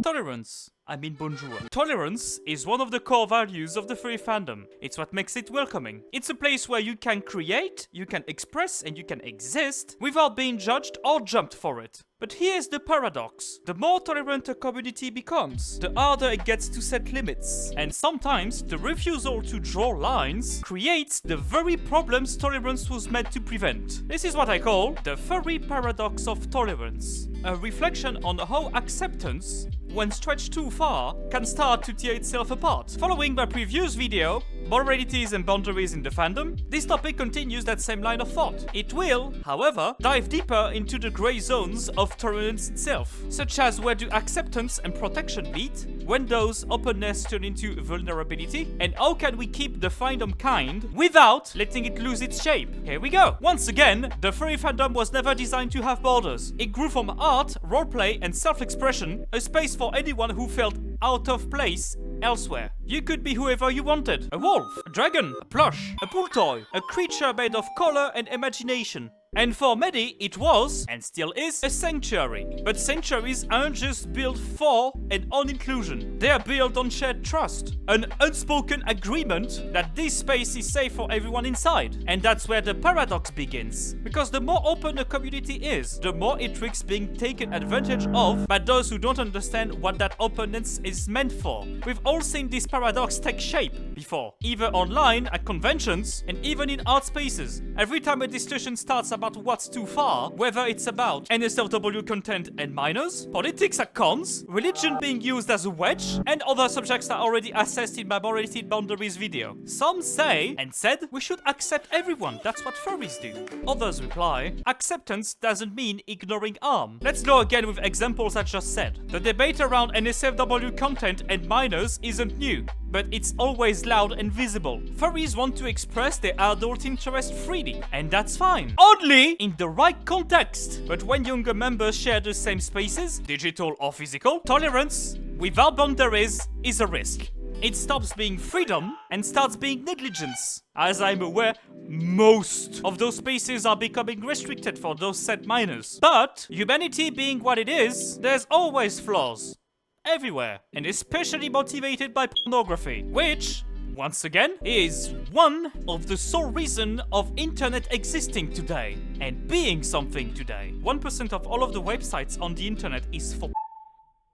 Tolerance. Bonjour. Tolerance is one of the core values of the furry fandom. It's what makes it welcoming. It's a place where you can create, you can express, and you can exist without being judged or jumped for it. But here's the paradox. The more tolerant a community becomes, the harder it gets to set limits. And sometimes, the refusal to draw lines creates the very problems tolerance was meant to prevent. This is what I call the furry paradox of tolerance. A reflection on how acceptance, when stretched too far, can start to tear itself apart. Following my previous video, Moralities and Boundaries in the fandom, this topic continues that same line of thought. It will, however, dive deeper into the grey zones of tolerance itself, such as where do acceptance and protection meet, when does openness turn into vulnerability, and how can we keep the fandom kind without letting it lose its shape. Here we go. Once again, the furry fandom was never designed to have borders. It grew from art, roleplay, and self-expression, a space for anyone who felt out of place elsewhere. You could be whoever you wanted. A wolf, a dragon, a plush, a pool toy, a creature made of color and imagination. And for many, it was, and still is, a sanctuary. But sanctuaries aren't just built for and on inclusion. They are built on shared trust. An unspoken agreement that this space is safe for everyone inside. And that's where the paradox begins. Because the more open a community is, the more it risks being taken advantage of by those who don't understand what that openness is meant for. We've all seen this paradox take shape before, either online, at conventions, and even in art spaces. Every time a discussion starts about what's too far, whether it's about NSFW content and minors, politics at cons, religion being used as a wedge, and other subjects are already assessed in my Morality and Boundaries video. Some say, and said, we should accept everyone, that's what furries do. Others reply, acceptance doesn't mean ignoring harm. Let's go again with examples I just said. The debate around NSFW content and minors isn't new, but it's always loud and visible. Furries want to express their adult interest freely, and that's fine. Only in the right context. But when younger members share the same spaces, digital or physical, tolerance without boundaries is a risk. It stops being freedom and starts being negligence. As I'm aware, most of those spaces are becoming restricted for those said minors. But humanity being what it is, there's always flaws. Everywhere, and especially motivated by pornography, which, once again, is one of the sole reason of internet existing today and being something today. 1% of all of the websites on the internet is for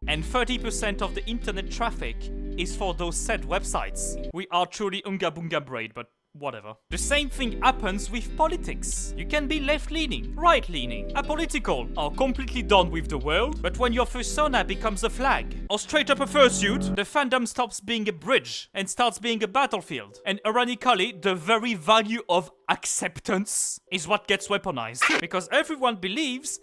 and 30% of the internet traffic is for those said websites. We are truly unga bunga braid, but whatever. The same thing happens with politics. You can be left-leaning, right-leaning, apolitical, or completely done with the world, but when your persona becomes a flag, or straight up a fursuit, the fandom stops being a bridge and starts being a battlefield. And ironically, the very value of acceptance is what gets weaponized. Because everyone believes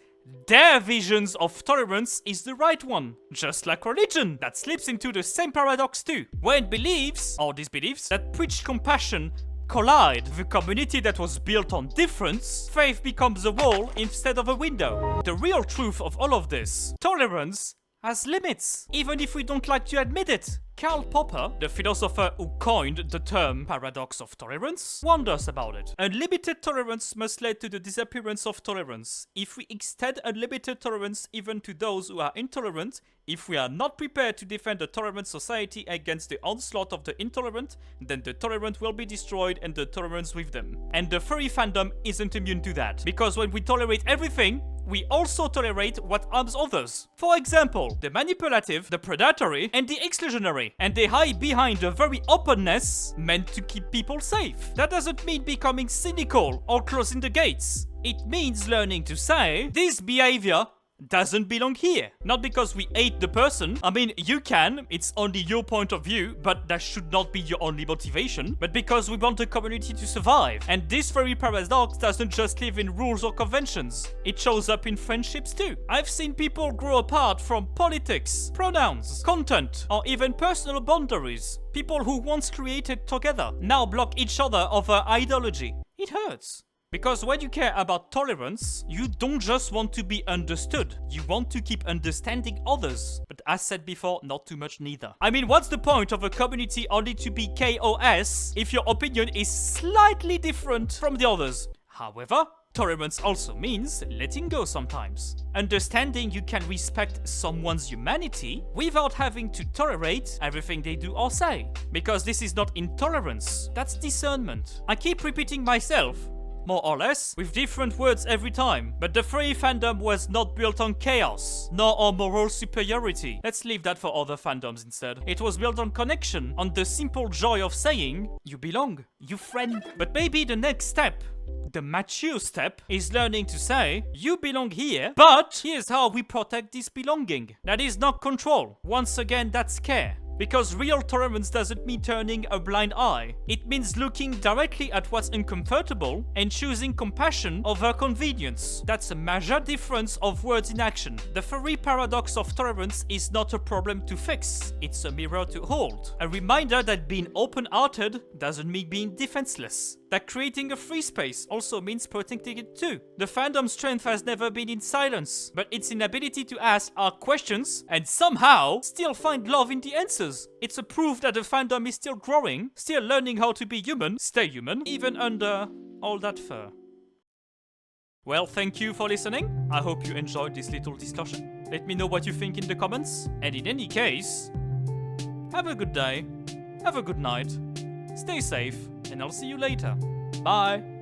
their visions of tolerance is the right one. Just like religion, that slips into the same paradox too. When beliefs, or disbeliefs, that preach compassion collide with a community that was built on difference, faith becomes a wall instead of a window. The real truth of all of this, tolerance has limits, even if we don't like to admit it. Karl Popper, the philosopher who coined the term paradox of tolerance, warned us about it. Unlimited tolerance must lead to the disappearance of tolerance. If we extend unlimited tolerance even to those who are intolerant, if we are not prepared to defend a tolerant society against the onslaught of the intolerant, then the tolerant will be destroyed and the tolerance with them. And the furry fandom isn't immune to that, because when we tolerate everything, we also tolerate what harms others. For example, the manipulative, the predatory, and the exclusionary. And they hide behind the very openness meant to keep people safe. That doesn't mean becoming cynical or closing the gates. It means learning to say, this behavior doesn't belong here. Not because we hate the person. I mean, you can, it's only your point of view, but that should not be your only motivation. But because we want the community to survive. And this very paradox doesn't just live in rules or conventions. It shows up in friendships too. I've seen people grow apart from politics, pronouns, content, or even personal boundaries. People who once created together now block each other over ideology. It hurts. Because when you care about tolerance, you don't just want to be understood. You want to keep understanding others. But as said before, not too much neither. I mean, what's the point of a community only to be KOS if your opinion is slightly different from the others? However, Tolerance also means letting go sometimes. Understanding you can respect someone's humanity without having to tolerate everything they do or say. Because this is not intolerance, that's discernment. I keep repeating myself, more or less, with different words every time. But the furry fandom was not built on chaos, nor on moral superiority. Let's leave that for other fandoms instead. It was built on connection, on the simple joy of saying, you belong, you friend. But maybe the next step, the mature step, is learning to say, you belong here, but here's how we protect this belonging. That is not control. Once again, that's care. Because real tolerance doesn't mean turning a blind eye. It means looking directly at what's uncomfortable and choosing compassion over convenience. That's a major difference of words in action. The furry paradox of tolerance is not a problem to fix. It's a mirror to hold. A reminder that being open-hearted doesn't mean being defenseless. That creating a free space also means protecting it too. The fandom's strength has never been in silence, but its inability to ask hard questions and somehow still find love in the answers. It's a proof that the fandom is still growing, still learning how to be human, stay human, even under all that fur. Well, thank you for listening. I hope you enjoyed this little discussion. Let me know what you think in the comments. And in any case, have a good day, have a good night, stay safe, and I'll see you later. Bye!